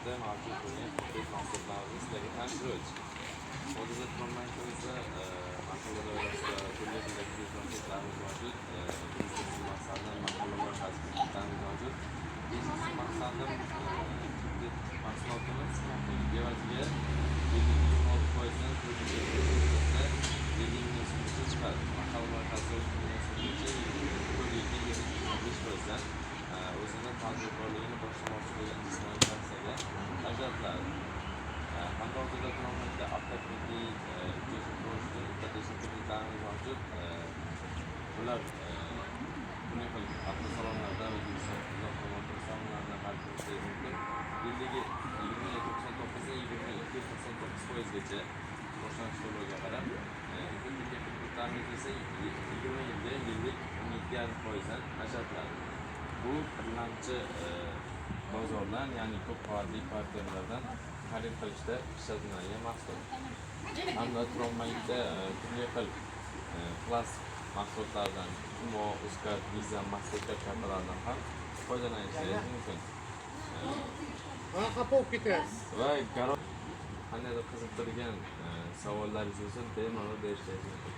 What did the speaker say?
To'rtda mavjud bo'lgan ko'plab mahsulotlarni sizlarga tanishtirib o'tdik. Hozirda Turkmanistonda mahalla doirasida turli xildagi bizneslarimiz mavjud. Biznes maqsadida mahalla loyihasi mavjud. Biznes maqsadida mahsulotimiz evaziga 26%dan 40%gacha belgilangan summa chiqadi. Mahalla loyihasi o'zini tadbirkorligini boshlamoqchi bo'lgan jismoniy shaxslarga ajratiladi. Hamda hozirda Turkmanistonda avtotipli kreditlarimiz mavjud. Bular turli xil avtosalonlarda O'zbekiston salonlarida xarid qilishingiz mumkin. Yilligi 22.99%gacha boshlanish to'loviga qarab, kreditlarimiz esa 20 yilga yillik 17,5%dan ajratiladi. Bu birlamchi bozordan, ya'ni ko'p qavatli kvartiralardan xarid qilishda ishlatiladigan mahsulot. Hamda Turkmanistonda turli xil plastik mahsulotlardan, Tumo, Uzcard, Visa, Mastercard kartalaridan ham foydalanishingiz mumkin. Va qandaydir qiziqtirgan savollaringiz bo'lsa, bemalol berishingiz mumkin.